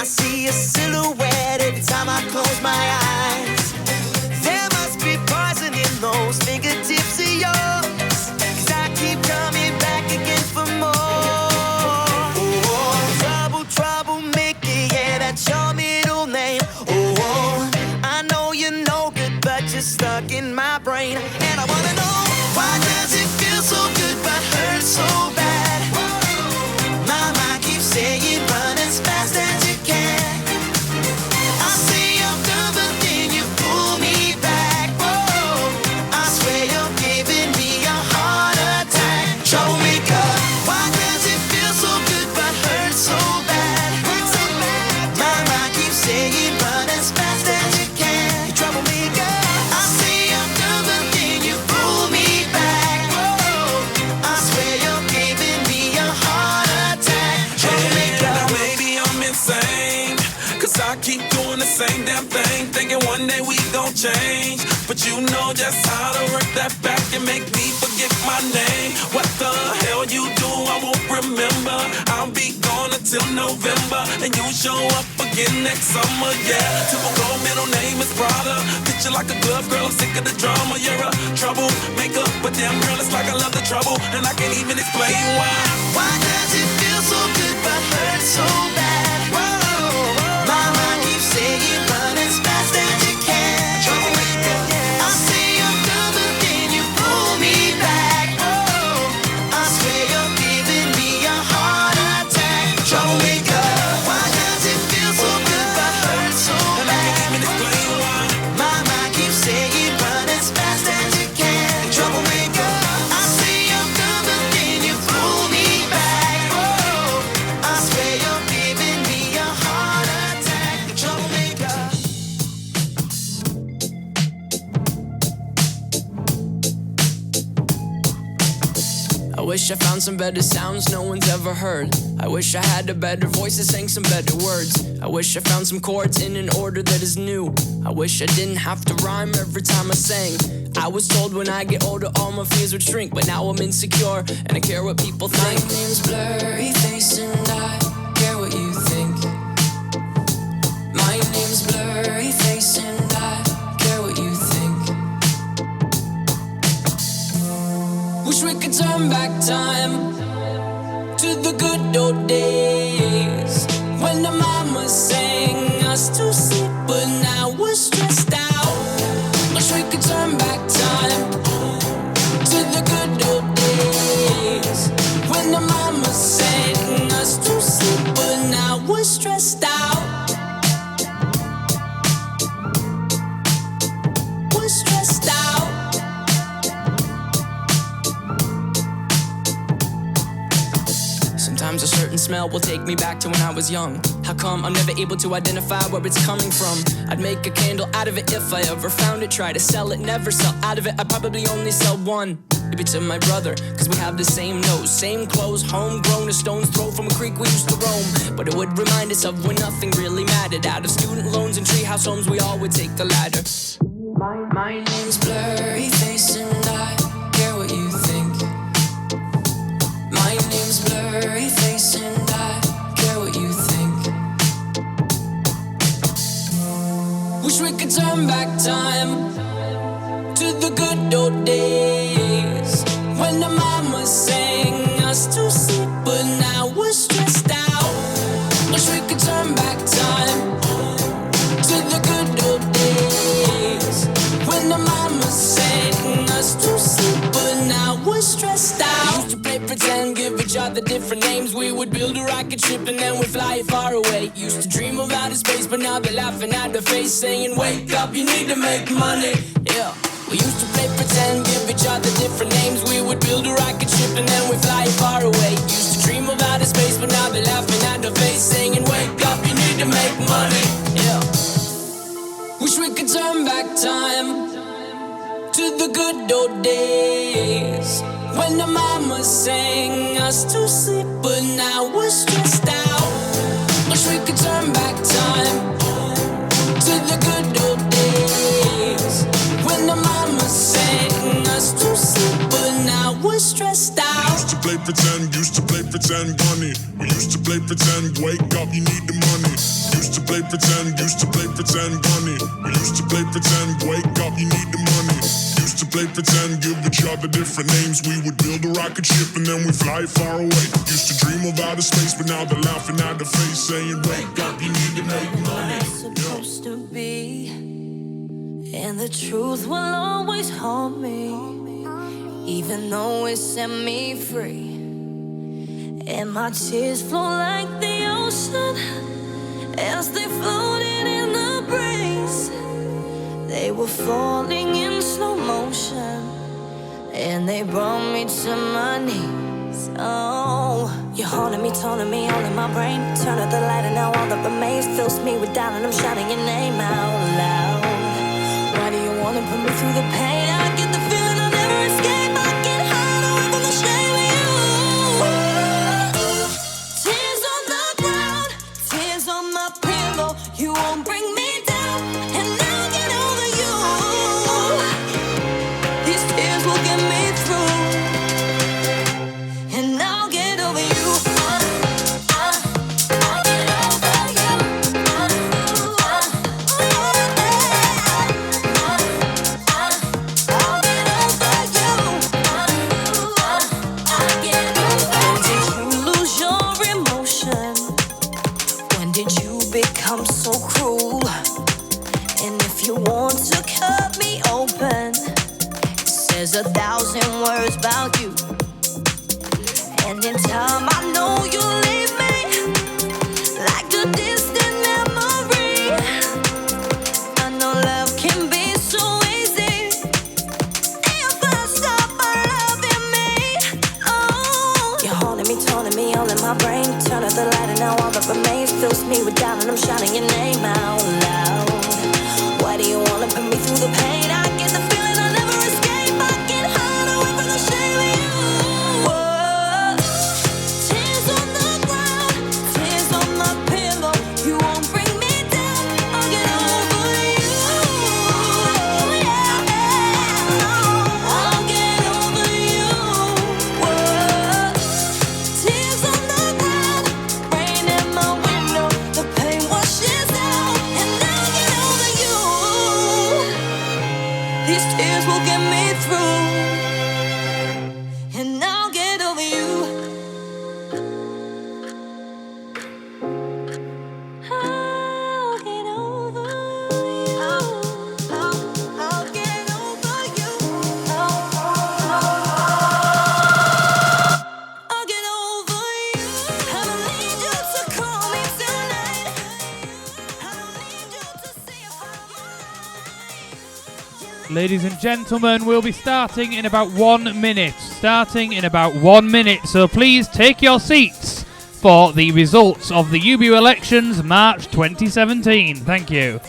I see a silhouette every time I close my eyes. There must be poison in those fingertips of yours, 'cause I keep coming back again for more. Oh, trouble, troublemaker, yeah, that's your middle name. Oh, I know you're no good, but you're stuck in my brain. And I wanna know, why does it feel so good but hurt so bad? My mind keeps saying run as fast as you can. I say I'm done, but then you pull me back. Oh, I swear you're giving me a heart attack. Troublemaker, why does it feel so good but hurt so bad? My mind keeps saying run as fast as you can. You troublemaker, I say I'm done, but then you pull me back. Oh, I swear you're giving me a heart attack. Troublemaker. Now maybe I'm insane, 'cause I keep doing the same damn thing, thinking one day we gon' change. But you know just how to work that back and make me forget my name. What the hell you do, I won't remember. I'll be gone until November, and you show up again next summer, yeah. Typical middle name is Prada. Picture like a glove, girl, I'm sick of the drama. You're a troublemaker, but damn girl, it's like I love the trouble, and I can't even explain why. Why does it feel so good but hurt so bad? My mind keeps saying run as fast as you can. I say I'm done, but then you pull me back. Oh, I swear you're giving me a heart attack. Troublemaker, why does it feel so good but hurt so And I bad? can't even explain why. My mind keeps saying run as fast as you can. Troublemaker, I say I'm done, but then you pull me back. Oh, I swear you're giving me a heart attack. Troublemaker. I wish I found some better sounds no one's ever heard. I wish I had a better voice that sang some better words. I wish I found some chords in an order that is new. I wish I didn't have to rhyme every time I sang. I was told when I get older all my fears would shrink, but now I'm insecure and I care what people think. My name's Blurry Face and I care what you think. My name's Blurry Face and I care what you think. Wish we could turn back time to the good old days when the mama sang us to sleep, but now we're stressed out. Wish we could turn back time to the good old days when the mama sang us to sleep, but now we're stressed out. We're stressed out. Sometimes a certain smell will take me back to when I was young. How come I'm never able to identify where it's coming from? I'd make a candle out of it if I ever found it. Try to sell it, never sell out of it. I'd probably only sell one. Maybe to my brother, 'cause we have the same nose, same clothes, homegrown, a stone's throw from a creek we used to roam. But it would remind us of when nothing really mattered. Out of student loans and treehouse homes, we all would take the ladder. My name's Blurry Face and I care what you think. My name's Blurry Face and I care what you think. Wish we could turn back time to the good old days when the mama sang us to sleep, but now we're stressed out. Wish we could turn back time to the good old days when the mama sang us to sleep, but now we're stressed out. Used to play pretend, give each other different names. We would build a rocket ship and then we'd fly it far away. Used to dream of outer space, but now they're laughing at the face, saying, wake up, you need to make money. Yeah. We used to play pretend, give each other different names. We would build a rocket ship and then we'd fly it far away. Used to dream of outer space, but now they're laughing at the face, saying, wake up, you need to make money. Yeah. Wish we could turn back time to the good old days when the mama sang us to sleep, but now we're stressed out. Wish we could turn back time to the good old days when the mama sang us to sleep, but now we're stressed out. Used to play pretend, bunny. We Used to play pretend, wake up, you need the money. Used to play pretend, bunny. We used to play pretend, wake up, you need the money. Used to play pretend, give each other different names. We would build a rocket ship and then we fly far away. Used to dream of outer space, but now they're laughing at the face, saying, wake up, you need to make money. It's supposed to be, and the truth will always haunt me, even though it set me free. And my tears flow like the ocean as they floated in the breeze. They were falling in slow motion, and they brought me to my knees. Oh, you're haunting me, taunting me, all in my brain. Turn out the light and now all that remains fills me with doubt, and I'm shouting your name out loud. Why do you wanna put me through the pain? I get the feeling I'll never escape. I get hide away from the shame of you. Tears on the ground, tears on my pillow. You won't bring me down, and I'll get over you. These tears will get me through, and I'll get over you. I'll get over you. Become so cruel, and if you want to cut me open, it says 1,000 words about you. And in time I know you'll leave me like a distant memory. I know love can be so easy if I stop loving me. Oh, you're haunting me, taunting me, all in my brain. Turn out the light and now all that remains fills me with doubt, and I'm shouting your name out loud. Why do you wanna put me through the pain? I get the feeling I'll never escape. I can hide away from the shame of you. Whoa. Tears on the ground, tears on my pillow. You won't bring me down, I'll get over you. Yeah. I'll get over you. Whoa. Tears on the ground, rain in my window. The pain washes out, and I'll get over you. These tears will get me through, and I'll get over you. I'll get over you. I'll get over you. I'll get over you. I don't need you to call me tonight. I don't need you to see if I'm Ladies and gentlemen, we'll be starting in about 1 minute. So please take your seats for the results of the UBU Elections March 2017. Thank you.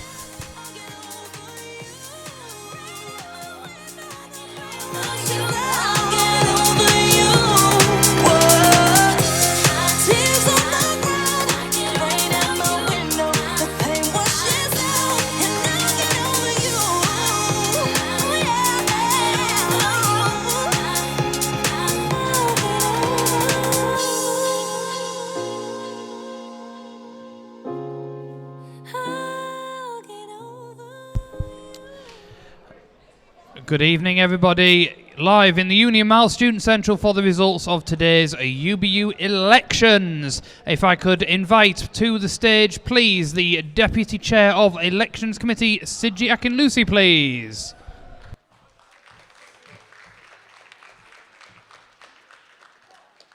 Good evening, everybody. Live in the Union Mall Student Central for the results of today's UBU elections. If I could invite to the stage, please, the Deputy Chair of Elections Committee, Sidji Akinlusi, please.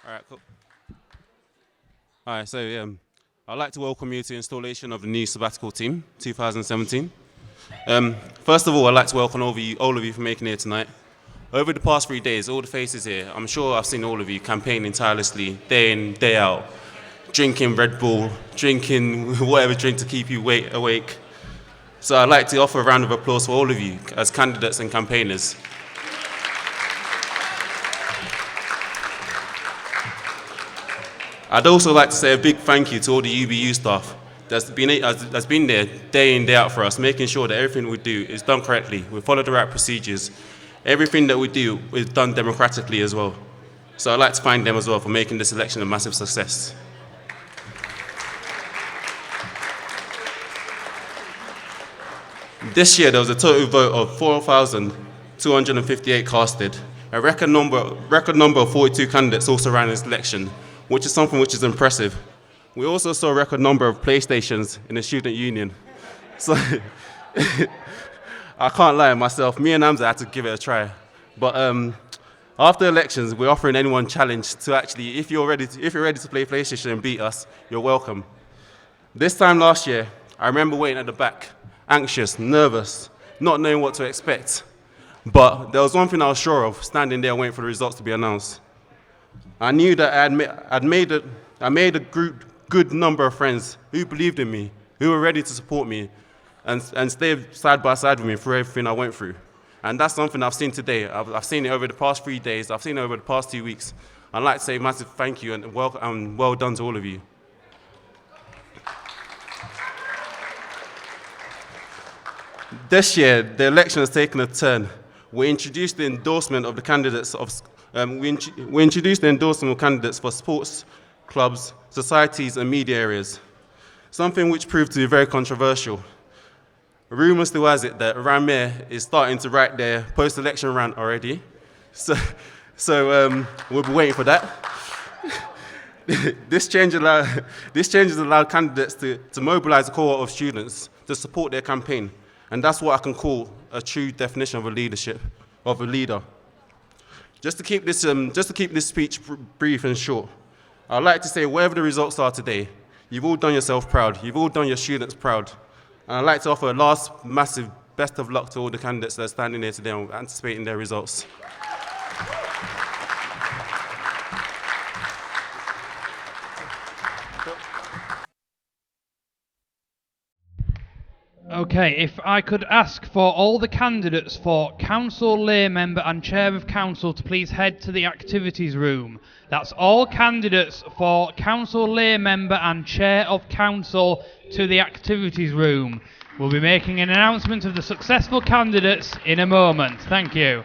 All right, cool. All right, so I'd like to welcome you to the installation of the new sabbatical team, 2017. First of all, I'd like to welcome all of you for making it here tonight. Over the past 3 days, all the faces here, I'm sure I've seen all of you campaigning tirelessly, day in, day out, drinking Red Bull, drinking whatever drink to keep you awake. So I'd like to offer a round of applause for all of you as candidates and campaigners. I'd also like to say a big thank you to all the UBU staff that's been there day in, day out for us, making sure that everything we do is done correctly. We follow the right procedures. Everything that we do is done democratically as well. So I'd like to thank them as well for making this election a massive success. This year, there was a total vote of 4,258 casted. A record number of 42 candidates also ran this election, which is something which is impressive. We also saw a record number of PlayStations in the student union. So I can't lie myself, me and Amza had to give it a try. But after elections, we're offering anyone challenge to actually, if you're ready to play PlayStation and beat us, you're welcome. This time last year, I remember waiting at the back, anxious, nervous, not knowing what to expect. But there was one thing I was sure of, standing there waiting for the results to be announced. I knew that I made a good number of friends who believed in me, who were ready to support me, and stayed side by side with me through everything I went through. And that's something I've seen today. I've seen it over the past 3 days. I've seen it over the past 2 weeks. I'd like to say a massive thank you and well done to all of you. This year, the election has taken a turn. We introduced the endorsement of the candidates we introduced the endorsement of candidates for sports, clubs, societies, and media areas. Something which proved to be very controversial. Rumour still has it that Ramir is starting to write their post-election rant already. So we'll be waiting for that. This change has allowed candidates to mobilise a cohort of students to support their campaign. And that's what I can call a true definition of a leader. Just to keep this speech brief and short, I'd like to say whatever the results are today, you've all done yourself proud. You've all done your students proud. And I'd like to offer a last massive best of luck to all the candidates that are standing here today and anticipating their results. Okay, if I could ask for all the candidates for Council Lay Member and Chair of Council to please head to the activities room. That's all candidates for Council Lay Member and Chair of Council to the activities room. We'll be making an announcement of the successful candidates in a moment. Thank you.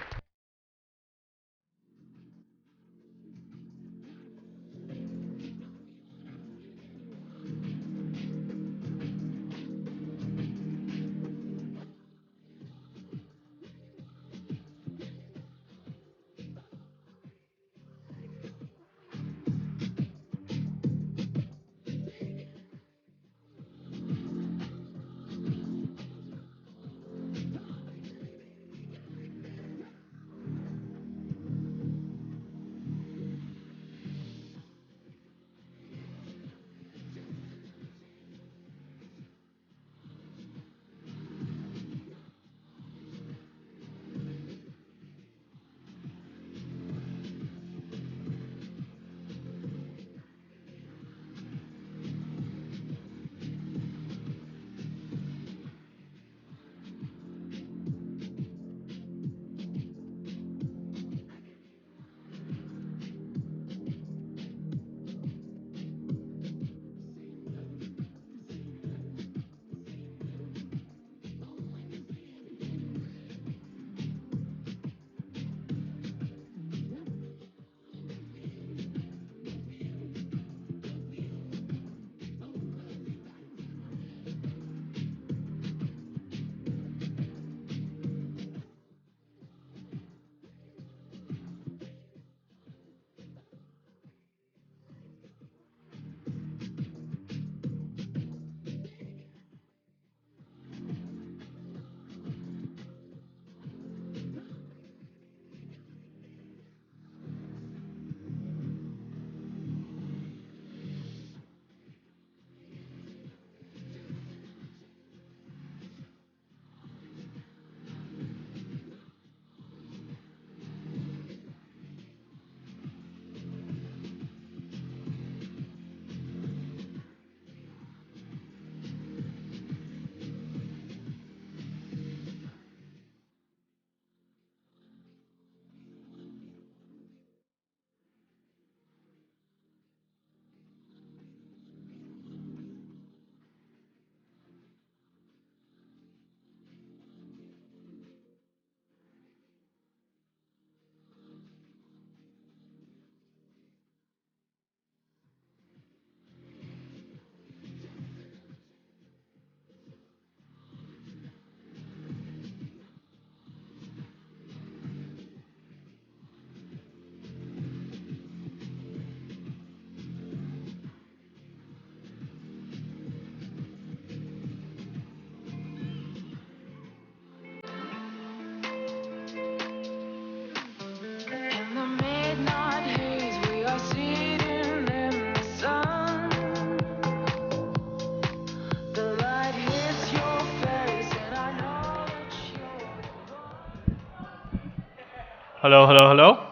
Hello, hello, hello.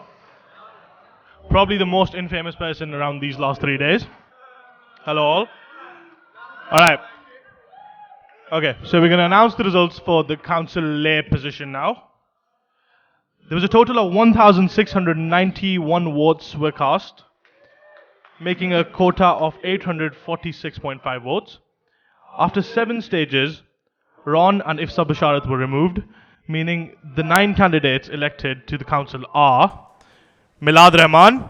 Probably the most infamous person around these last 3 days. Hello, all. All right. Okay, so we're going to announce the results for the council lay position now. There was a total of 1,691 votes were cast, making a quota of 846.5 votes. After 7 stages, Ron and Ifsa Basharat were removed, meaning the 9 candidates elected to the council are Milad Rahman,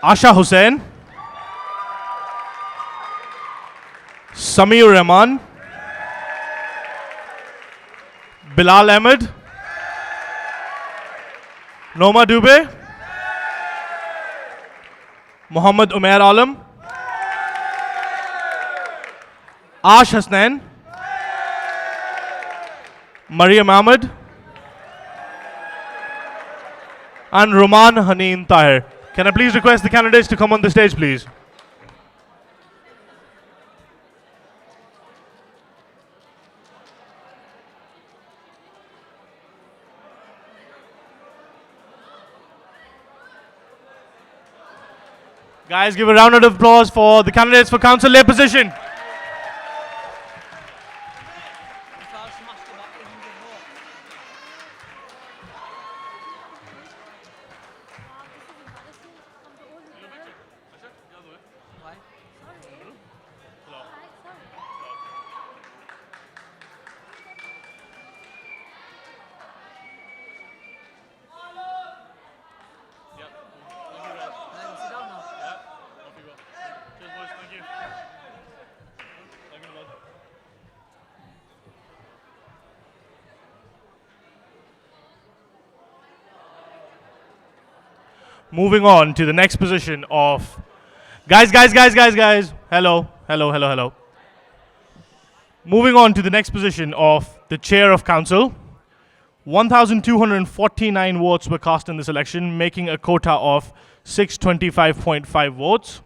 Asha Hussain, Samir Rahman, Bilal Ahmed, Noma Dubey, Muhammad Umair Alam, Ash Hasnain, Mariam Ahmed, and Roman Haneen Tahir. Can I please request the candidates to come on the stage, please? Guys, give a round of applause for the candidates for council lay position. Moving on to the next position of guys. Hello. Moving on to the next position of the chair of council. 1,249 votes were cast in this election, making a quota of 625.5 votes.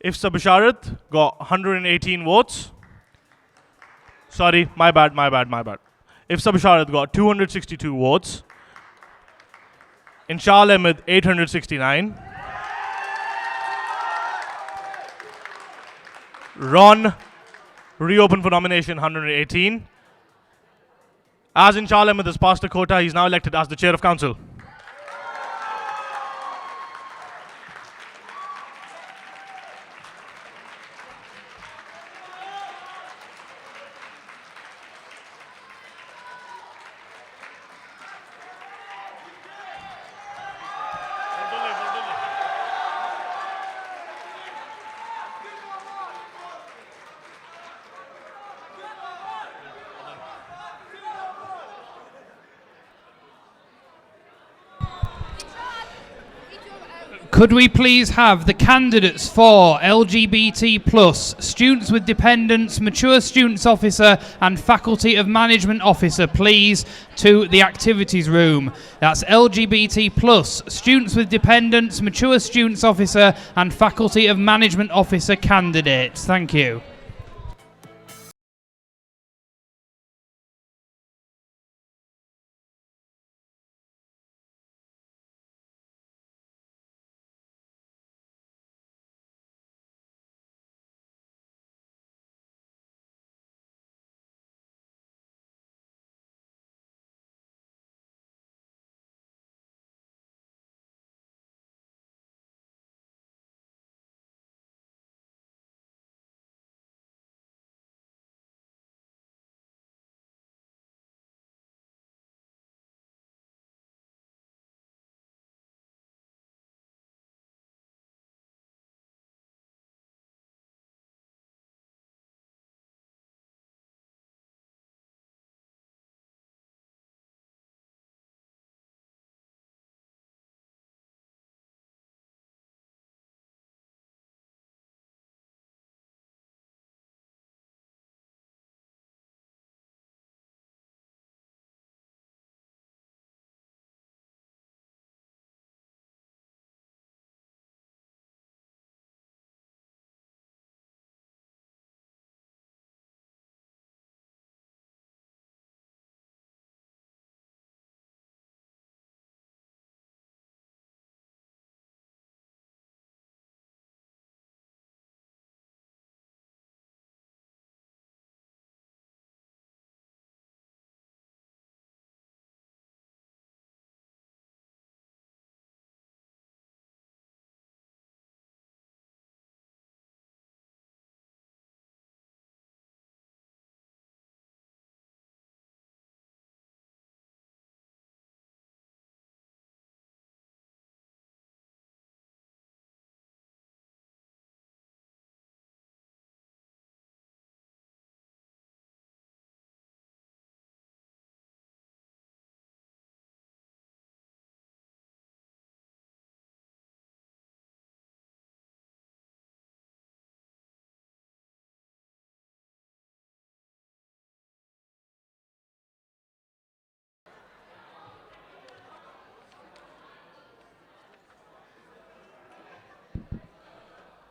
Ifsa Basharat got 118 votes. Sorry, my bad. Ifsa Basharat got 262 votes. Inshal Ahmed, 869. Ron, reopened for nomination, 118. As Inshal Ahmed has passed the quota, he's now elected as the chair of council. Could we please have the candidates for LGBT plus, students with dependents, mature students officer and faculty of management officer please to the activities room. That's LGBT plus, students with dependents, mature students officer and faculty of management officer candidates. Thank you.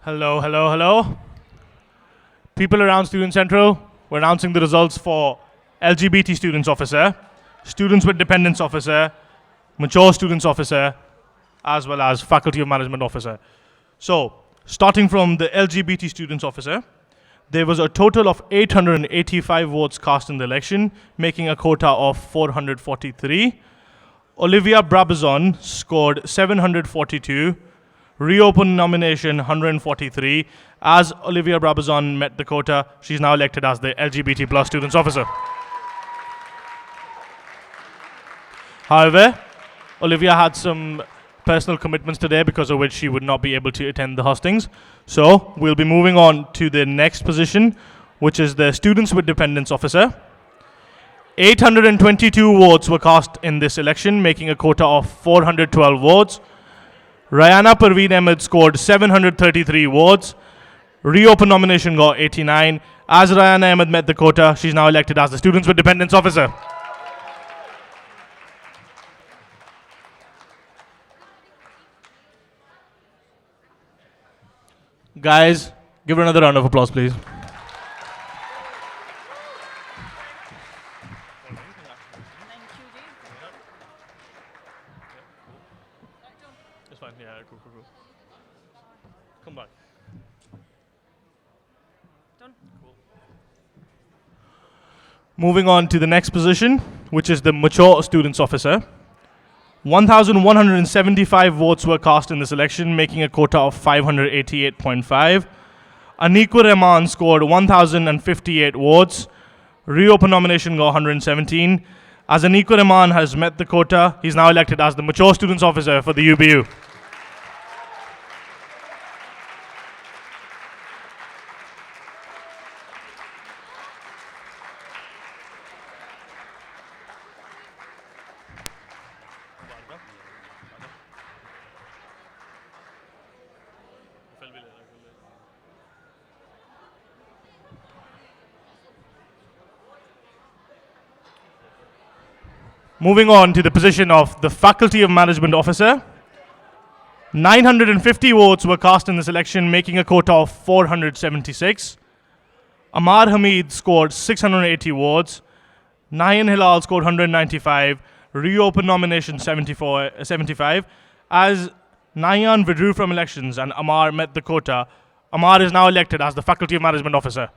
Hello, hello, hello. People around Student Central, we're announcing the results for LGBT Students Officer, Students with Dependents Officer, Mature Students Officer, as well as Faculty of Management Officer. So, starting from the LGBT Students Officer, there was a total of 885 votes cast in the election, making a quota of 443. Olivia Brabazon scored 742. Reopen nomination 143. As Olivia Brabazon met the quota, she's now elected as the LGBT plus Students Officer. However, Olivia had some personal commitments today because of which she would not be able to attend the hustings. So we'll be moving on to the next position, which is the Students with Dependents Officer. 822 votes were cast in this election, making a quota of 412 votes. Rayana Parveen Ahmed scored 733 votes. Reopen nomination got 89. As Rayana Ahmed met the quota, she's now elected as the Students with Dependents Officer. Guys, give her another round of applause, please. It's fine. Yeah, cool. Come back. Done. Cool. Moving on to the next position, which is the Mature Students Officer. 1,175 votes were cast in this election, making a quota of 588.5. Aniqua Rahman scored 1,058 votes. Reopen nomination got 117. As Aniqua Rahman has met the quota, he's now elected as the Mature Students Officer for the UBU. Moving on to the position of the Faculty of Management Officer. 950 votes were cast in this election, making a quota of 476. Amar Hamid scored 680 votes. Nayan Hilal scored 195. Reopen nomination 75. As Nayan withdrew from elections and Amar met the quota, Amar is now elected as the Faculty of Management Officer.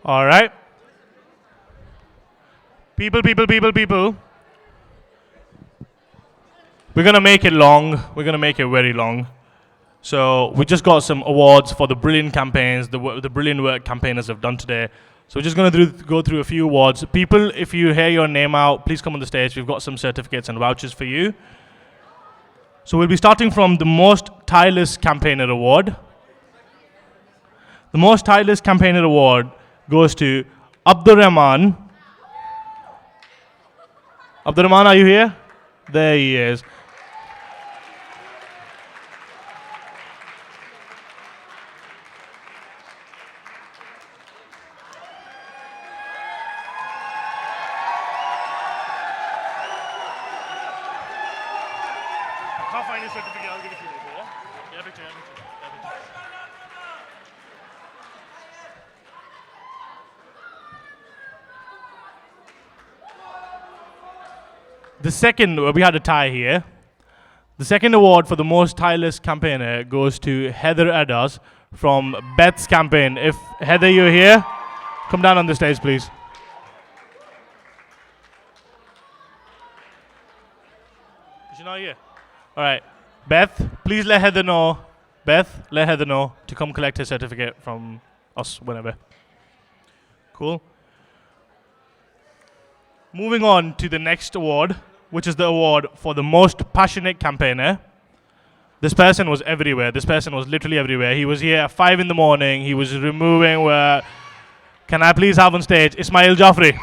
All right. People. We're going to make it long. We're going to make it very long. So we just got some awards for the brilliant campaigns, the brilliant work campaigners have done today. So we're just going to go through a few awards. People, if you hear your name out, please come on the stage. We've got some certificates and vouchers for you. So we'll be starting from the Most Tireless Campaigner Award. The Most Tireless Campaigner Award goes to Abdur Rahman. Abdur Rahman, are you here? There he is. I can't find his certificate. I'll give it to you later. Yeah? Yeah, picture. The second, we had a tie here. The second award for the Most Tireless Campaigner goes to Heather Edders from Beth's campaign. If Heather, you're here, come down on the stage, please. Is she not here? All right. Beth, please let Heather know. Beth, let Heather know to come collect her certificate from us whenever. Cool. Moving on to the next award, which is the award for the most passionate campaigner. This person was everywhere. This person was literally everywhere. He was here at 5 in the morning. He was removing Can I please have on stage Ismail Jaffrey?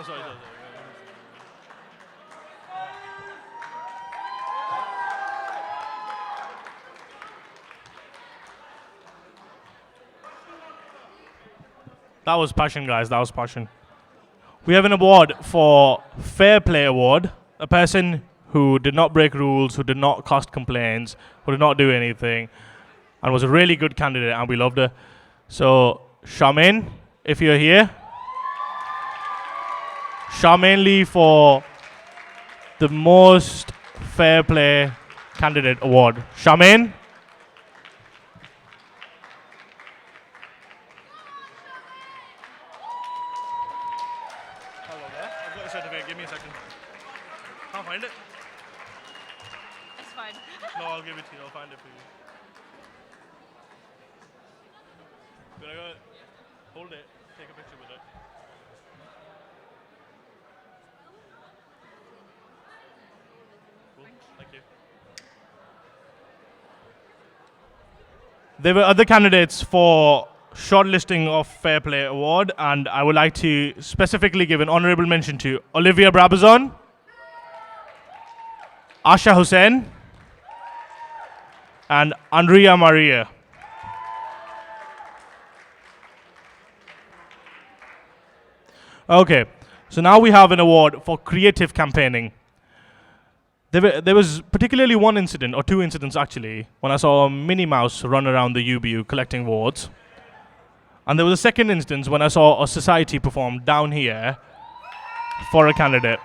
Sorry. That was passion, guys. That was passion. We have an award for Fair Play Award. A person who did not break rules, who did not cast complaints, who did not do anything, and was a really good candidate, and we loved her. So, Charmaine, if you're here. Charmaine Lee for the Most Fair Play Candidate Award. Charmaine? Certificate, give me a second. Can't find it. It's fine. No, I'll give it to you. I'll find it for you. Gonna go hold it, take a picture with it. Cool. Thank you. There were other candidates for shortlisting of Fair Play Award, and I would like to specifically give an honorable mention to Olivia Brabazon, Asha Hussain, and Andrea Maria. Okay, so now we have an award for creative campaigning. There was particularly one incident, or two incidents actually, when I saw a Minnie Mouse run around the UBU collecting awards. And there was a second instance when I saw a society perform down here for a candidate.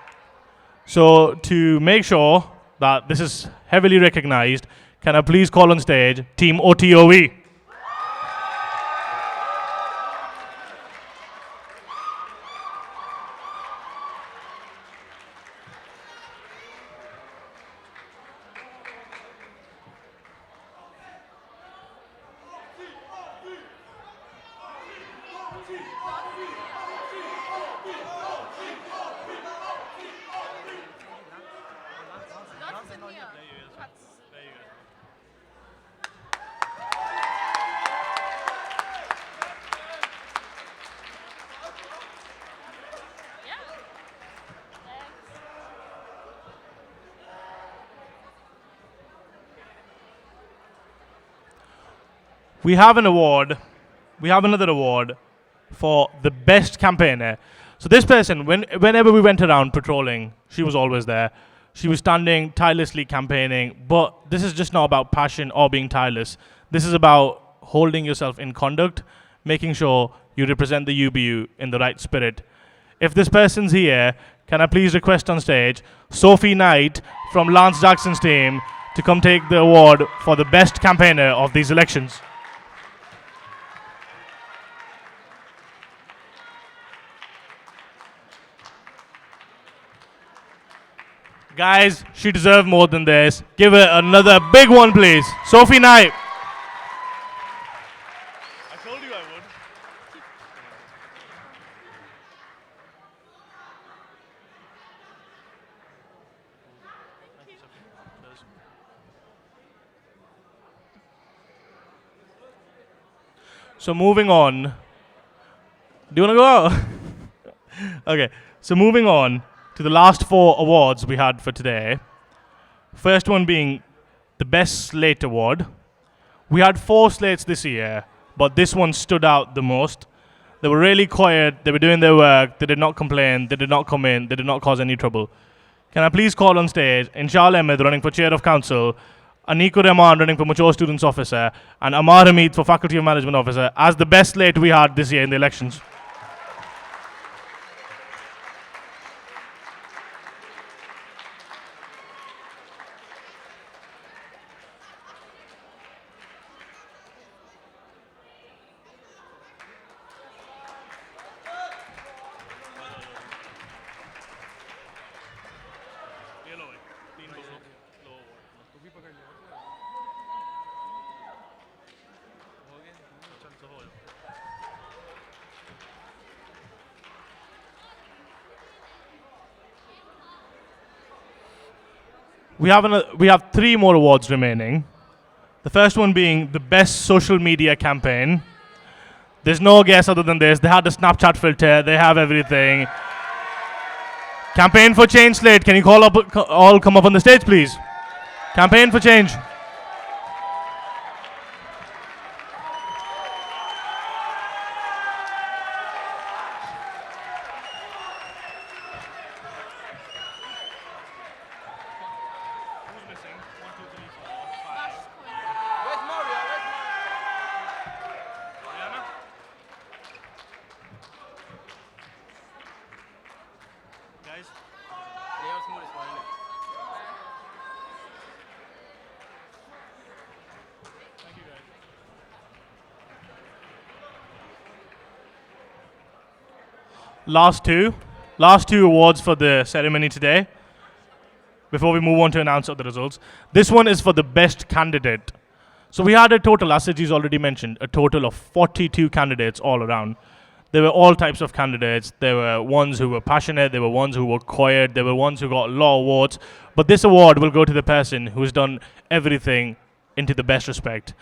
So to make sure that this is heavily recognized, can I please call on stage Team OTOE? We have another award for the best campaigner. So this person, whenever we went around patrolling, she was always there. She was standing tirelessly campaigning, but this is just not about passion or being tireless. This is about holding yourself in conduct, making sure you represent the UBU in the right spirit. If this person's here, can I please request on stage Sophie Knight from Lance Jackson's team to come take the award for the best campaigner of these elections. Guys, she deserves more than this. Give her another big one, please. Sophie Knight. I told you I would. So moving on. Do you want to go out? Okay, so moving on to the last 4 awards we had for today. First one being the Best Slate Award. We had 4 slates this year, but this one stood out the most. They were really quiet, they were doing their work, they did not complain, they did not come in, they did not cause any trouble. Can I please call on stage Inshal Ahmed running for Chair of Council, Anikur Rahman running for Mature Students Officer, and Amar Hamid for Faculty of Management Officer as the best slate we had this year in the elections. We have 3 more awards remaining. The first one being the best social media campaign. There's no guess other than this. They had the Snapchat filter. They have everything. Campaign for Change Slate. Can you all come up on the stage, please? Campaign for Change. Last two awards for the ceremony today. Before we move on to announce the results, this one is for the best candidate. So we had a total, as Saji's already mentioned, a total of 42 candidates all around. There were all types of candidates. There were ones who were passionate. There were ones who were quiet. There were ones who got a lot of awards. But this award will go to the person who's done everything into the best respect.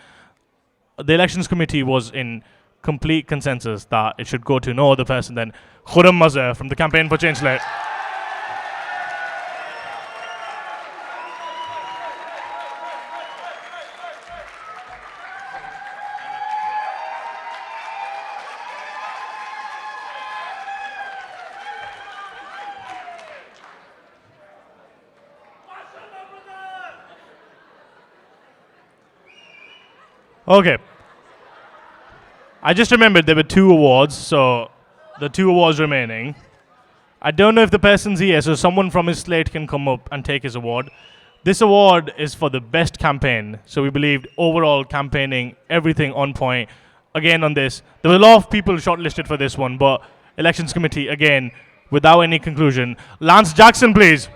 The elections committee was in complete consensus that it should go to no other person than Khurram Mazhar from the Campaign for Change Slate. Okay. I just remembered there were 2 awards, so the 2 awards remaining. I don't know if the person's here, so someone from his slate can come up and take his award. This award is for the best campaign. So we believed overall campaigning, everything on point. Again, on this, there were a lot of people shortlisted for this one, but elections committee, again, without any conclusion. Lance Jackson, please.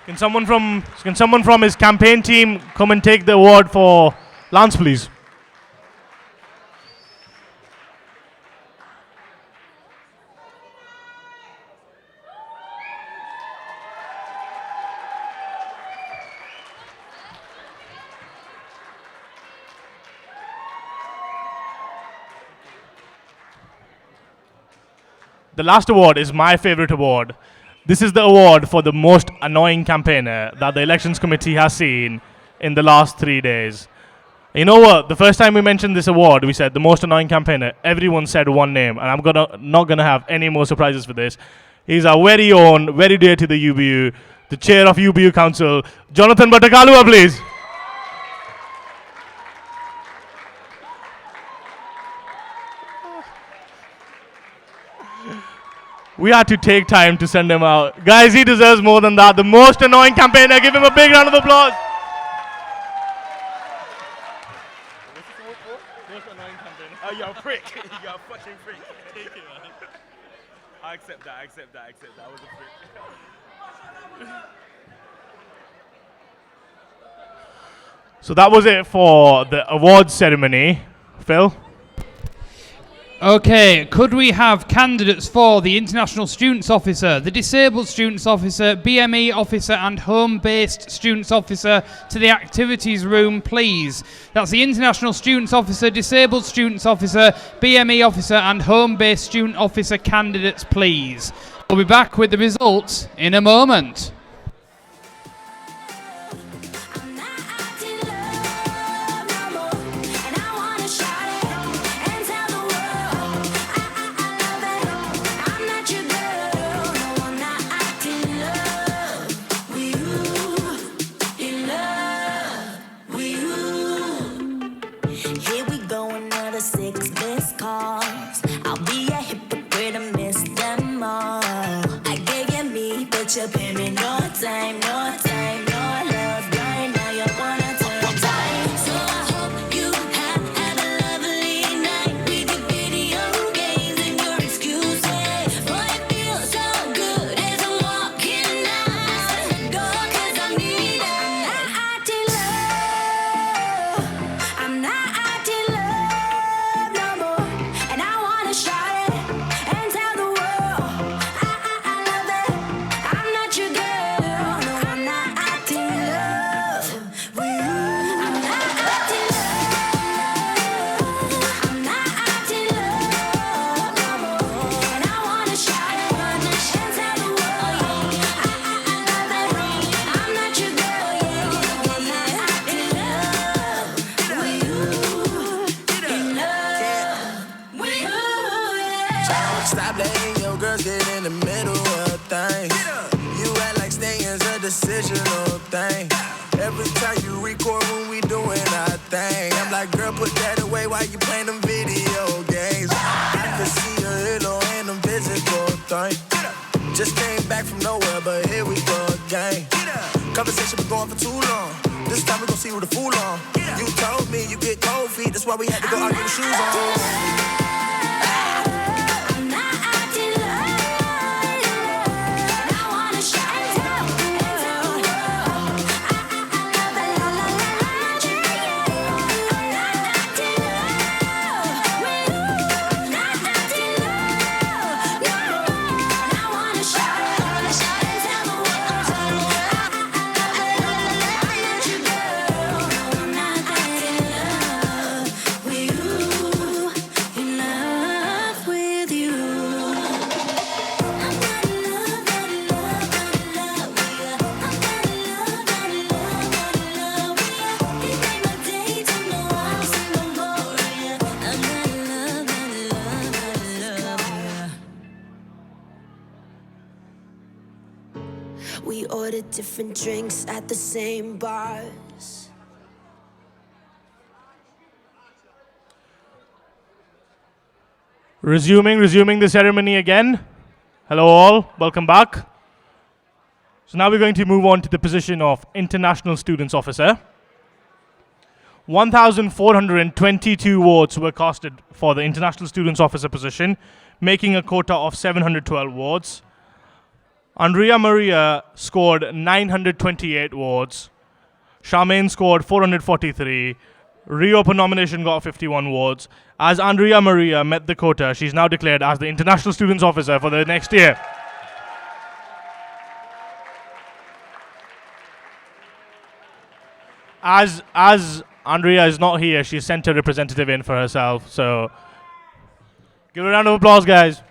Can someone from his campaign team come and take the award for Lance, please? The last award is my favorite award. This is the award for the most annoying campaigner that the elections committee has seen in the last 3 days. You know what? The first time we mentioned this award, we said the most annoying campaigner. Everyone said one name, and I'm not gonna have any more surprises for this. He's our very own, very dear to the UBU, the chair of UBU Council, Jonathan Bhattakalua, please. We had to take time to send him out. Guys, he deserves more than that. The most annoying campaigner. Give him a big round of applause. Oh, you're a prick. You're a fucking prick. Thank you, man. I accept that. I was a prick. So that was it for the awards ceremony. Phil? Okay, could we have candidates for the International Students Officer, the Disabled Students Officer, BME Officer and Home-Based Students Officer to the Activities Room, please? That's the International Students Officer, Disabled Students Officer, BME Officer and Home-Based Student Officer candidates, please. We'll be back with the results in a moment. You pay me no Every time you record when we doing our thing, I'm like, girl, put that away while you playing them video games. I can see a halo in them physical things. Just came back from nowhere, but here we go again. Conversation been going for too long. This time we gon' see who the fool on. You told me you get cold feet, that's why we had to go out get the shoes on. We ordered different drinks at the same bars. Resuming the ceremony again. Hello all, welcome back. So now we're going to move on to the position of International Students Officer. 1,422 votes were casted for the International Students Officer position, making a quota of 712 votes. Andrea Maria scored 928 votes. Charmaine scored 443. Reopen nomination got 51 votes. As Andrea Maria met the quota, she's now declared as the International Students Officer for the next year. As Andrea is not here, she sent a representative in for herself. So give her a round of applause, guys.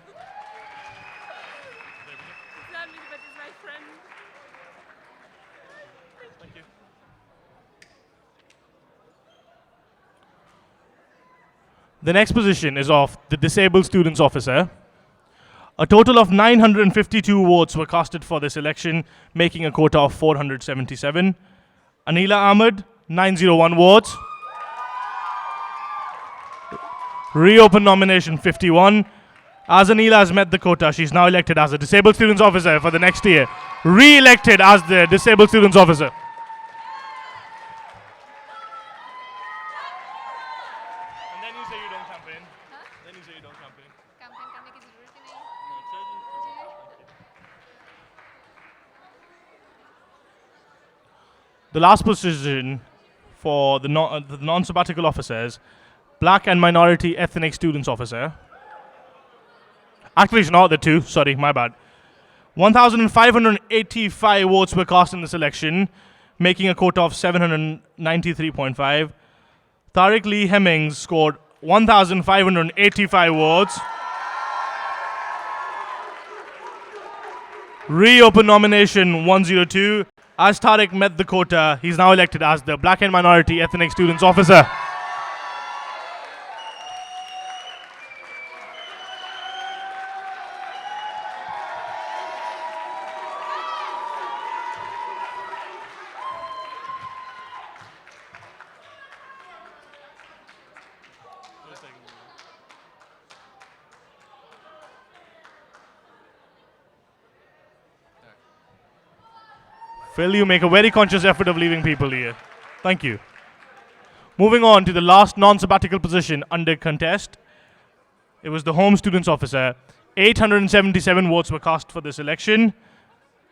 The next position is of the Disabled Students Officer. A total of 952 votes were casted for this election, making a quota of 477. Anila Ahmed, 901 votes. Reopen nomination, 51. As Anila has met the quota, she's now elected as a Disabled Students Officer for the next year. Re-elected as the Disabled Students Officer. The last position for the non-sabbatical officers, Black and Minority Ethnic Students Officer. Actually, it's not the two. Sorry, my bad. 1,585 votes were cast in this election, making a quota of 793.5. Tariq Lee Hemmings scored 1,585 votes. Reopen nomination 102. As Tariq met the quota, he's now elected as the Black and Minority Ethnic Students Officer. Phil, you make a very conscious effort of leaving people here. Thank you. Moving on to the last non-sabbatical position under contest. It was the Home Students Officer. 877 votes were cast for this election,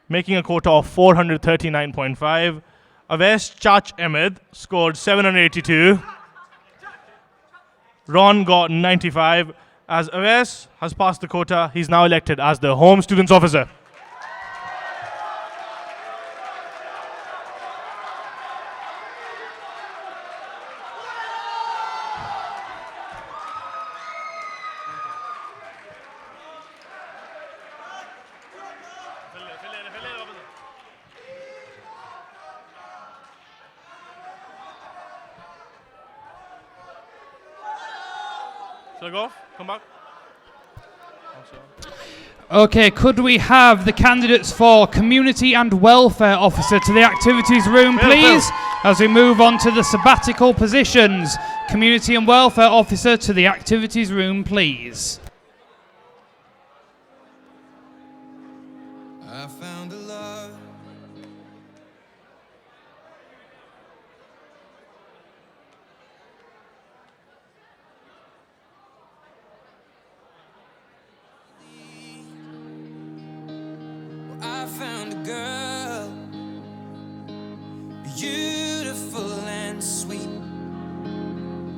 making a quota of 439.5. Aves Chach Ahmed scored 782. Ron got 95. As Aves has passed the quota, he's now elected as the Home Students Officer. Shall I go off? Come back? Okay, could we have the candidates for Community and Welfare Officer to the activities room, please? As we move on to the sabbatical positions. Community and Welfare Officer to the activities room, please. I found a love. I found a girl, beautiful and sweet.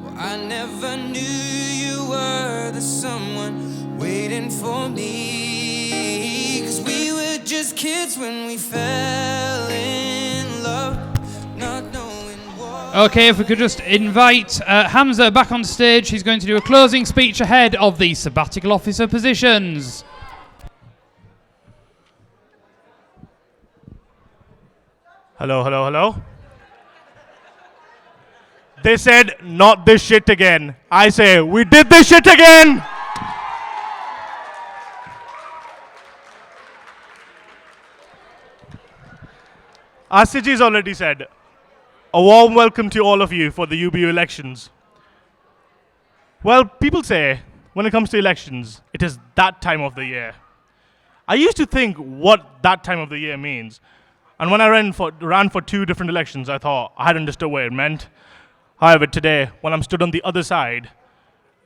Well, I never knew you were the someone waiting for me. 'Cause we were just kids when we fell in love, not knowing what. Okay, if we could just invite Hamza back on stage. He's going to do a closing speech ahead of the sabbatical officer positions. Hello, hello, hello. They said, not this shit again. I say, we did this shit again. As Siji's already said, a warm welcome to all of you for the UBU elections. Well, people say, when it comes to elections, it is that time of the year. I used to think what that time of the year means. And when I ran for 2 different elections, I thought I had understood what it meant. However, today, when I'm stood on the other side,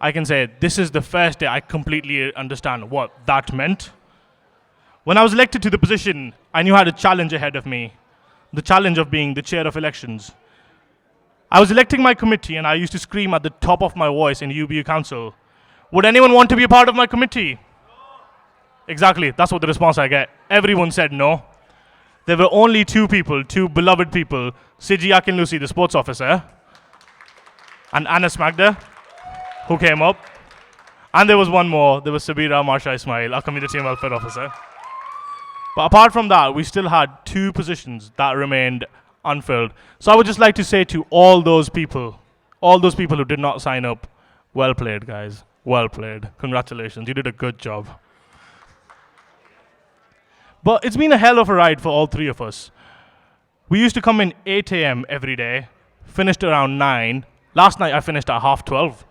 I can say this is the first day I completely understand what that meant. When I was elected to the position, I knew I had a challenge ahead of me, the challenge of being the chair of elections. I was electing my committee, and I used to scream at the top of my voice in UBU Council, would anyone want to be a part of my committee? Exactly, that's what the response I get. Everyone said no. There were only 2 people, 2 beloved people, Siji Akinlusi, the sports officer, and Anas Magda, who came up. And there was one more, there was Sabira Marsha Ismail, our community and welfare officer. But apart from that, we still had 2 positions that remained unfilled. So I would just like to say to all those people who did not sign up, well played, guys. Well played. Congratulations, you did a good job. But it's been a hell of a ride for all 3 of us. We used to come in 8 a.m. every day, finished around 9. Last night I finished at 12:30.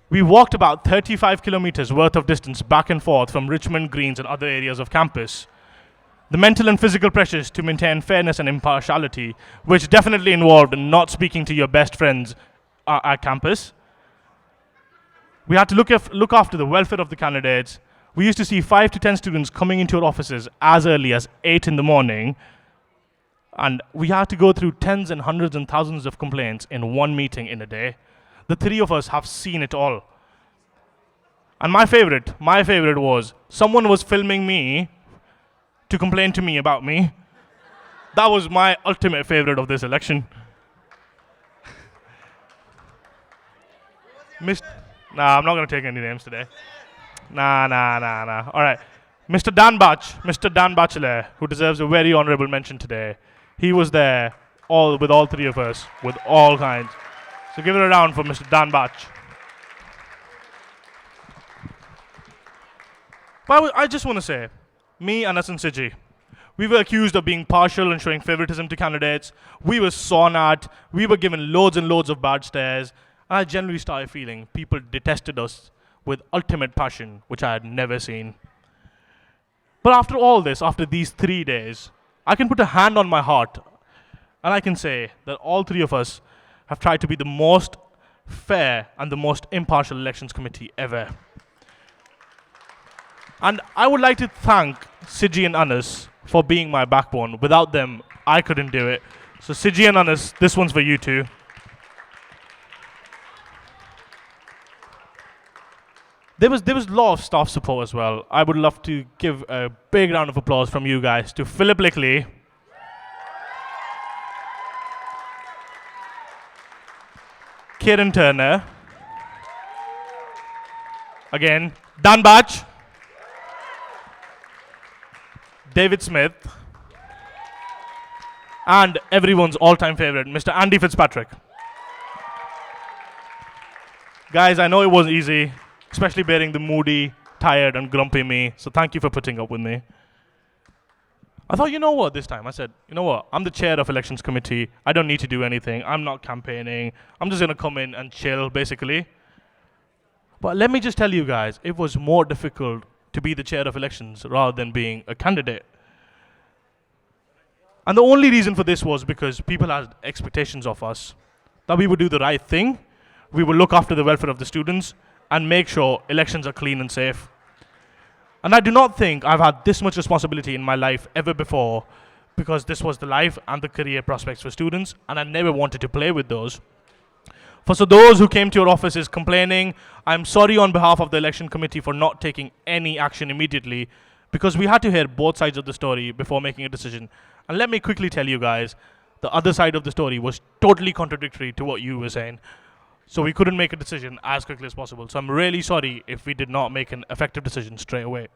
We walked about 35 kilometers worth of distance back and forth from Richmond Greens and other areas of campus. The mental and physical pressures to maintain fairness and impartiality, which definitely involved not speaking to your best friends at campus. We had to look after the welfare of the candidates. We used to see 5 to 10 students coming into our offices as early as 8 in the morning. And we had to go through tens and hundreds and thousands of complaints in one meeting in a day. The 3 of us have seen it all. And my favorite was someone was filming me to complain to me about me. That was my ultimate favorite of this election. Nah, I'm not going to take any names today. Nah. All right. Mr. Dan Bachelor, who deserves a very honorable mention today. He was there with all 3 of us, with all kinds. So give it a round for Mr. Dan Bach. But I just want to say, me, Anas and Siji, we were accused of being partial and showing favoritism to candidates. We were sawn at. We were given loads and loads of bad stares. And I generally started feeling people detested us with ultimate passion, which I had never seen. But after all this, after these 3 days, I can put a hand on my heart and I can say that all 3 of us have tried to be the most fair and the most impartial elections committee ever. And I would like to thank Siji and Anas for being my backbone. Without them, I couldn't do it. So Siji and Anas, this one's for you too. There was a lot of staff support as well. I would love to give a big round of applause from you guys to Philip Lickley, Kieran Turner, again, Dan Bach, David Smith, and everyone's all-time favorite, Mr. Andy Fitzpatrick. Guys, I know it wasn't easy. especially bearing the moody, tired, and grumpy me. So thank you for putting up with me. I thought, you know what, this time? I said, you know what? I'm the chair of elections committee. I don't need to do anything. I'm not campaigning. I'm just going to come in and chill, basically. But let me just tell you guys, it was more difficult to be the chair of elections rather than being a candidate. And the only reason for this was because people had expectations of us, that we would do the right thing, we would look after the welfare of the students, and make sure elections are clean and safe. And I do not think I've had this much responsibility in my life ever before, because this was the life and the career prospects for students, and I never wanted to play with those. For so those who came to your offices complaining, I'm sorry on behalf of the election committee for not taking any action immediately, because we had to hear both sides of the story before making a decision. And let me quickly tell you guys, the other side of the story was totally contradictory to what you were saying. So we couldn't make a decision as quickly as possible. So I'm really sorry if we did not make an effective decision straight away.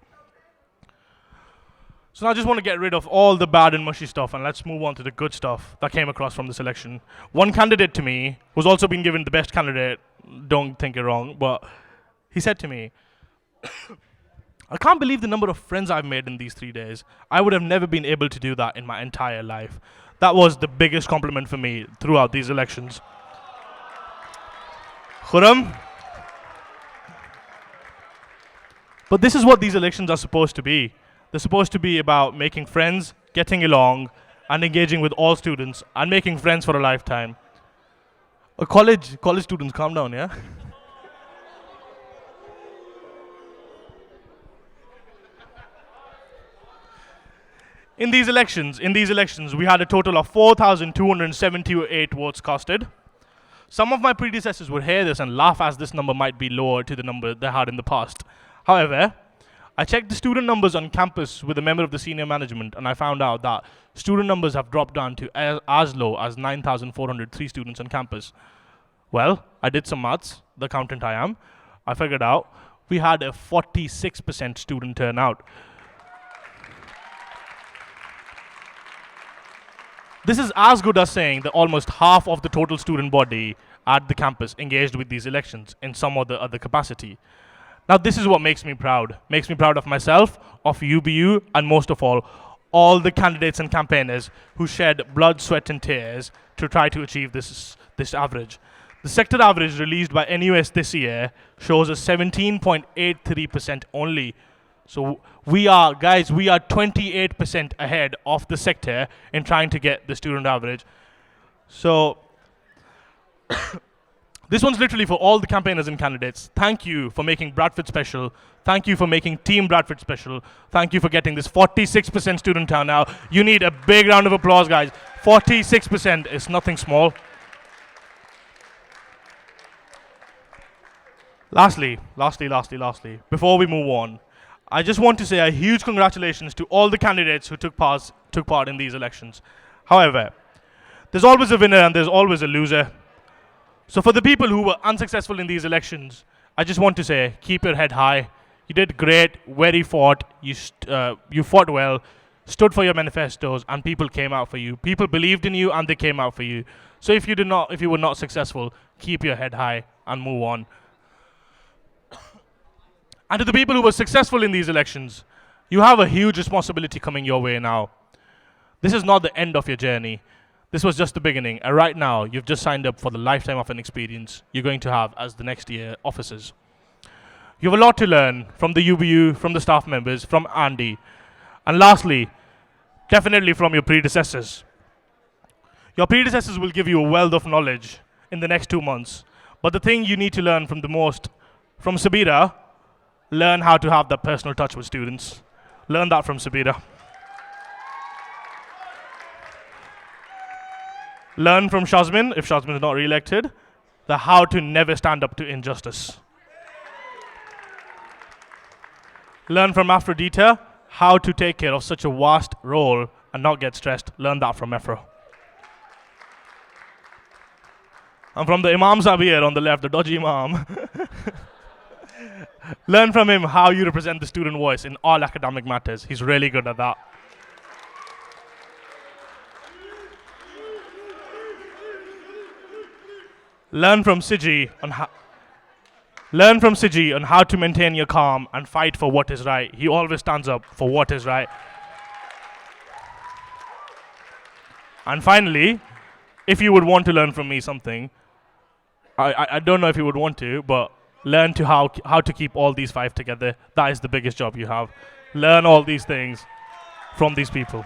So now I just want to get rid of all the bad and mushy stuff, and let's move on to the good stuff that came across from this election. One candidate to me, who's also been given the best candidate, don't think it wrong, but he said to me, I can't believe the number of friends I've made in these 3 days. I would have never been able to do that in my entire life. That was the biggest compliment for me throughout these elections. Khurram. But this is what these elections are supposed to be. They're supposed to be about making friends, getting along, and engaging with all students, and making friends for a lifetime. College students, calm down, yeah? In these elections, we had a total of 4,278 votes casted. Some of my predecessors would hear this and laugh, as this number might be lower to the number they had in the past. However, I checked the student numbers on campus with a member of the senior management, and I found out that student numbers have dropped down to as low as 9,403 students on campus. Well, I did some maths, the accountant I am. I figured out we had a 46% student turnout. This is as good as saying that almost half of the total student body at the campus engaged with these elections in some or the other capacity. Now, this is what makes me proud. Makes me proud of myself, of UBU, and most of all the candidates and campaigners who shed blood, sweat, and tears to try to achieve this average. The sector average released by NUS this year shows a 17.83% only. So we are 28% ahead of the sector in trying to get the student average. So this one's literally for all the campaigners and candidates. Thank you for making Bradford special. Thank you for making Team Bradford special. Thank you for getting this 46% student turnout. You need a big round of applause, guys. 46% is nothing small. Lastly, before we move on, I just want to say a huge congratulations to all the candidates who took part in these elections. However, there's always a winner and there's always a loser. So for the people who were unsuccessful in these elections, I just want to say, keep your head high. You did great, you fought well, stood for your manifestos, and people came out for you. People believed in you and they came out for you. So if you were not successful, keep your head high and move on. And to the people who were successful in these elections, you have a huge responsibility coming your way now. This is not the end of your journey. This was just the beginning. And right now, you've just signed up for the lifetime of an experience you're going to have as the next year officers. You have a lot to learn from the UBU, from the staff members, from Andy. And lastly, definitely from your predecessors. Your predecessors will give you a wealth of knowledge in the next 2 months. But the thing you need to learn from the most, from Sabira, learn how to have that personal touch with students. Learn that from Sabira. Learn from Shazmin, if Shazmin is not re-elected, the how to never stand up to injustice. Learn from Aphrodita, how to take care of such a vast role and not get stressed. Learn that from Ephro. And from the Imam Zabir on the left, the dodgy Imam, learn from him how you represent the student voice in all academic matters. He's really good at that. Learn from Siji on how... Learn from Siji on how to maintain your calm and fight for what is right. He always stands up for what is right. And finally, if you would want to learn from me something, I don't know if you would want to, but learn to how to keep all these 5 together. That is the biggest job you have. Learn all these things from these people.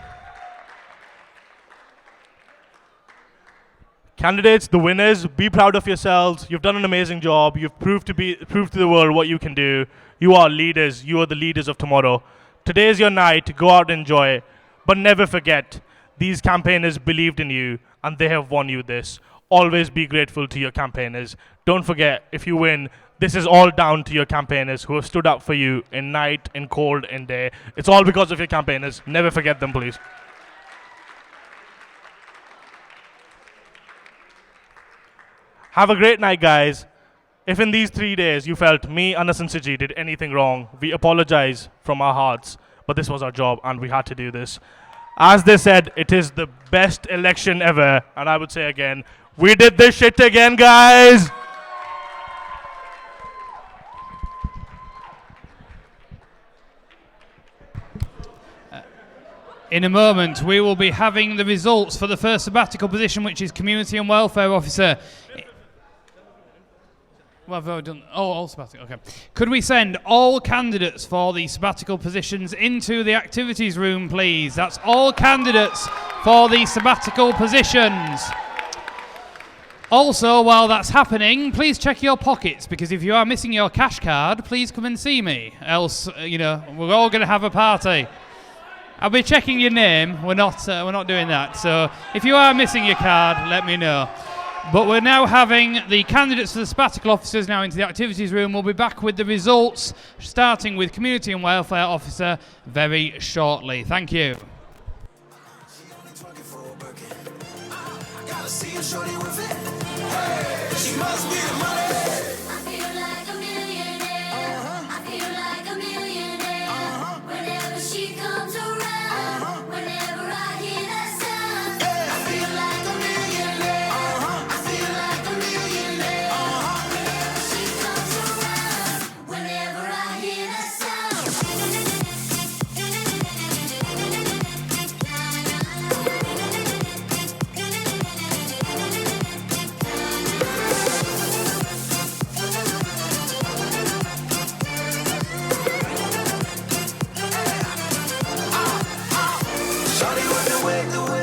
Candidates, the winners, be proud of yourselves. You've done an amazing job. You've proved to the world what you can do. You are leaders. You are the leaders of tomorrow. Today is your night. Go out and enjoy. But never forget, these campaigners believed in you, and they have won you this. Always be grateful to your campaigners. Don't forget, if you win, this is all down to your campaigners who have stood up for you in night, in cold, in day. It's all because of your campaigners. Never forget them, please. Have a great night, guys. If in these 3 days you felt me, Anas and Siji did anything wrong, we apologize from our hearts. But this was our job, and we had to do this. As they said, it is the best election ever. And I would say again, we did this shit again, guys. In a moment, we will be having the results for the first sabbatical position, which is Community and Welfare Officer. Well, I've already done. Oh, all sabbatical. Okay. Could we send all candidates for the sabbatical positions into the activities room, please? That's all candidates for the sabbatical positions. Also, while that's happening, please check your pockets, because if you are missing your cash card, please come and see me. Else, we're all going to have a party. I'll be checking your name. We're not doing that. So if you are missing your card, let me know. But we're now having the candidates for the sabbatical officers now into the activities room. We'll be back with the results, starting with Community and Welfare Officer very shortly. Thank you.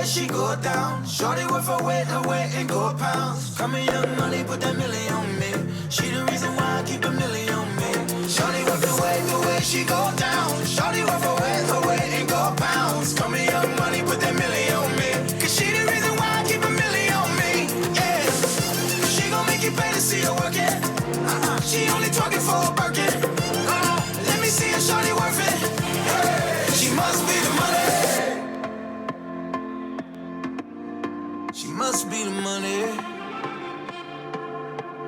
She go down, shorty with her weight and go pounds. Come here, young money, put that million on me. She the reason why I keep a million on me. Shorty with the way she go down. Shorty with her weight and go pounds. Come here, young money, put that million on me. Cause she the reason why I keep a million on me. Yeah, she gon' make you pay to see her working. She only talking for a Birkin. Let me see her, shorty worth it. Yeah, she must be the money. She must be the money.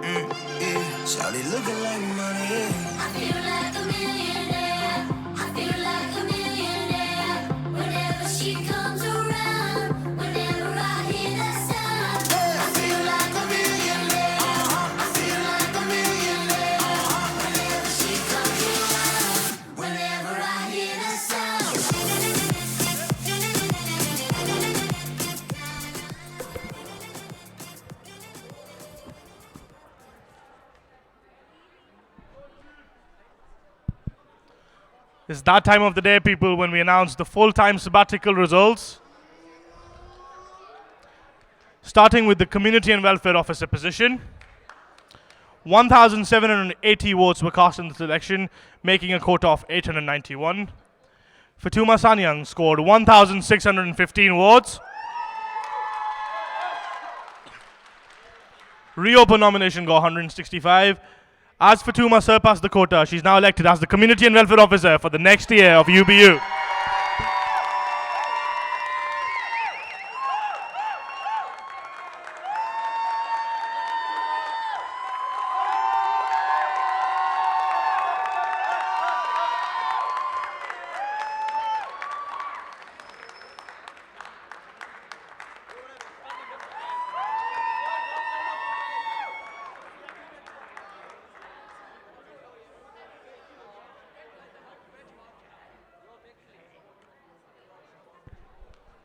Yeah, Shawty looking like money. I feel like a millionaire. I feel like a millionaire. Whenever she comes around, whenever I hear that sound. I feel like a millionaire. I feel like a millionaire. Whenever she comes around, whenever I hear that sound. It's that time of the day, people, when we announce the full-time sabbatical results. Starting with the Community and Welfare Officer position. 1,780 votes were cast in this election, making a quota of 891. Fatuma Sanyang scored 1,615 votes. Reopen nomination got 165. As Fatuma surpassed the quota, she's now elected as the Community and Welfare Officer for the next year of UBU.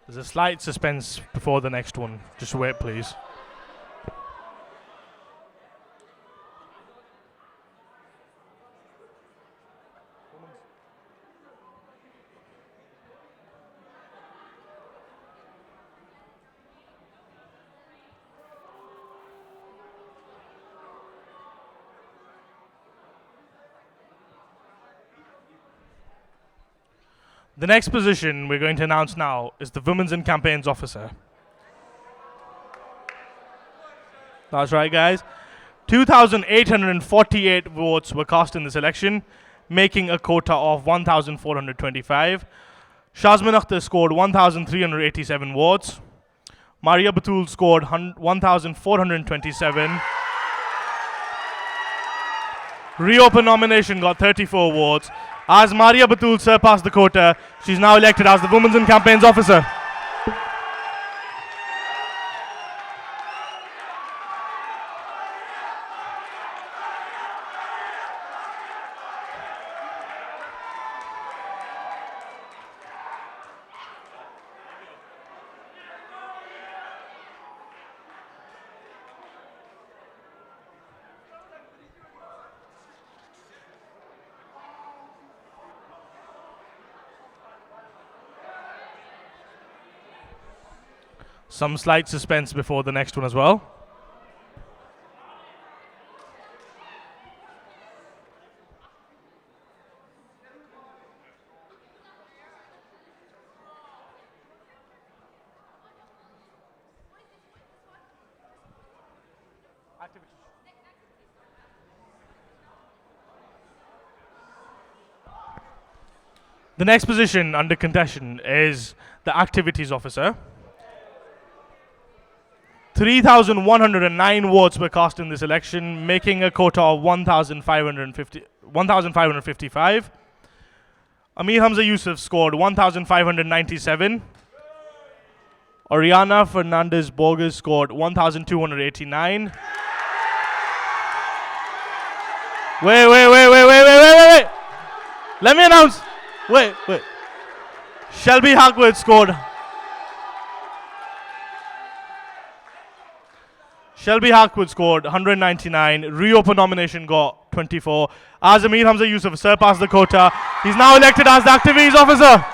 There's a slight suspense before the next one. Just wait, please. The next position we're going to announce now is the Women's and Campaigns Officer. That's right, guys. 2,848 votes were cast in this election, making a quota of 1,425. Shazmin Akhtar scored 1,387 votes. Maria Batul scored 1,427. Reopen nomination got 34 votes. As Maria Batul surpassed the quota, she's now elected as the Women's and Campaigns Officer. Some slight suspense before the next one as well. The next position under contention is the Activities Officer. 3,109 votes were cast in this election, making a quota of 1,555. Amir Hamza Yusuf scored 1,597. Oriana Fernandez Borges scored 1,289. Wait. Let me announce. Wait. Shelby Hackworth scored 199. Reopen nomination got 24. As Amir Hamza Yusuf surpassed the quota, he's now elected as the Activities Officer.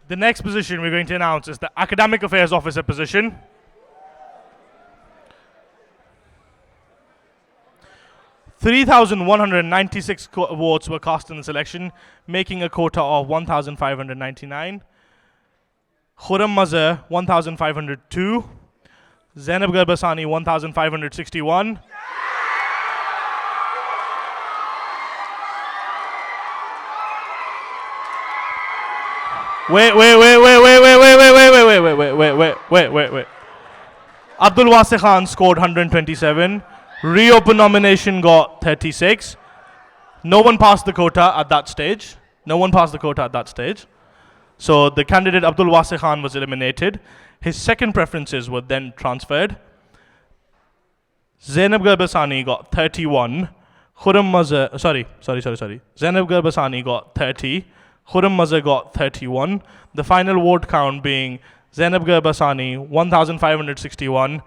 The next position we're going to announce is the Academic Affairs Officer position. (3,196 votes were cast in this election, making a quota of 1,599. Khurram Mazhar 1,502. Zainab Garbasani 1,561. Wait. Abdul Wasi Khan scored 127. Reopen nomination got 36. No one passed the quota at that stage. So the candidate Abdul Wasi Khan was eliminated. His second preferences were then transferred. Zainab Garbasani got 31. Khurram Mazhar, sorry. Zainab Garbasani got 30. Khurram Mazhar got 31. The final vote count being Zainab Garbasani 1,561,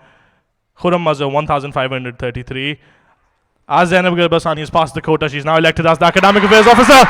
Khurram Mazhar 1,533. As Zainab Garbasani has passed the quota, she's now elected as the Academic Affairs Officer.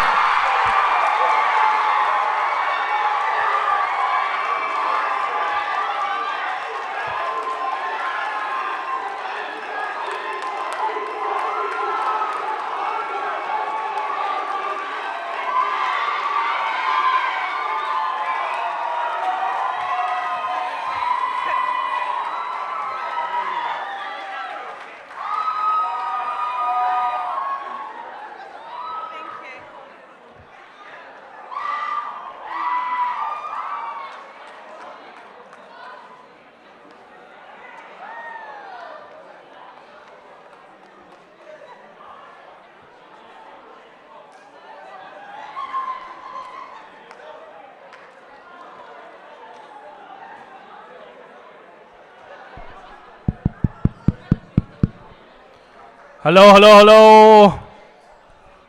Hello, hello, hello.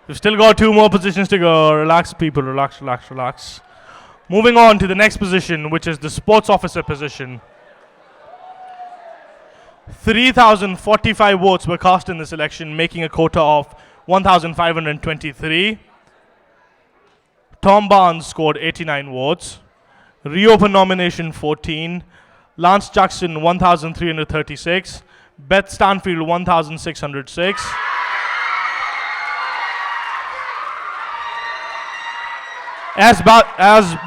We've still got 2 more positions to go. Relax, people. Relax, relax, relax. Moving on to the next position, which is the sports officer position. 3,045 votes were cast in this election, making a quota of 1,523. Tom Barnes scored 89 votes. Reopen nomination 14. Lance Jackson 1,336. Beth Stanfield 1,606. As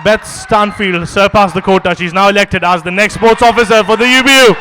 Beth Stanfield surpassed the quota, she's now elected as the next sports officer for the UBU.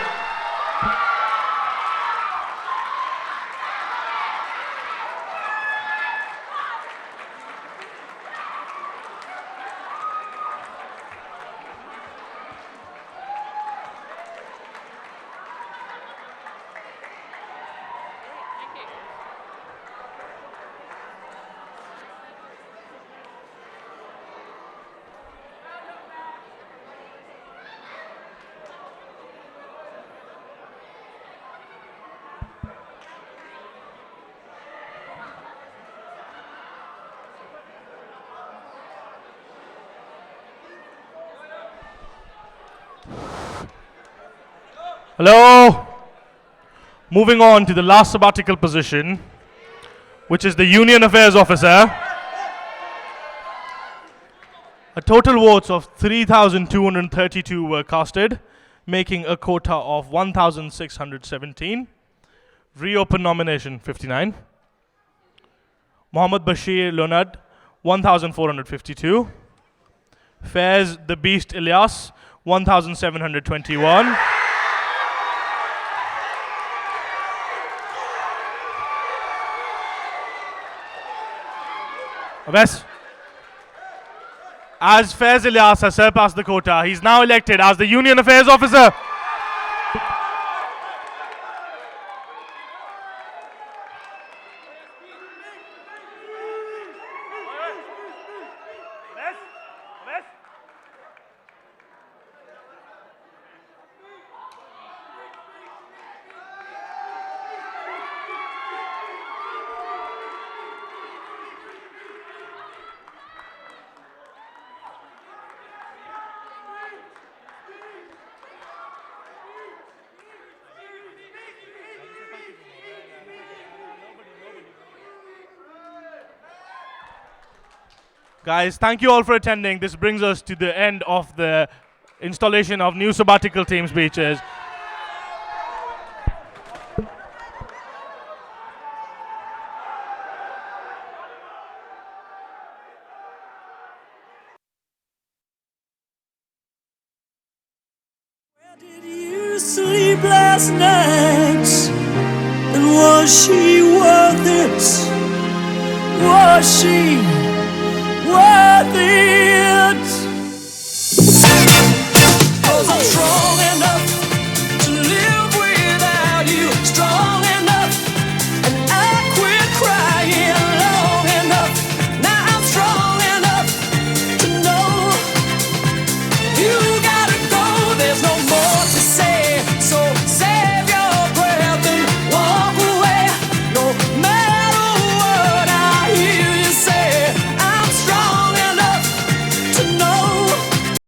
Hello. Moving on to the last sabbatical position, which is the Union Affairs Officer. A total votes of 3,232 were casted, making a quota of 1,617. Reopen nomination 59. Mohammed Bashir Leonard 1,452. Faiz the Beast Ilyas 1,721. Abes. As Faiz Ilyas has surpassed the quota, he's now elected as the Union Affairs Officer. Guys, thank you all for attending. This brings us to the end of the installation of new sabbatical team speeches. Where did you sleep last night? And was she worth it? Was she worth it?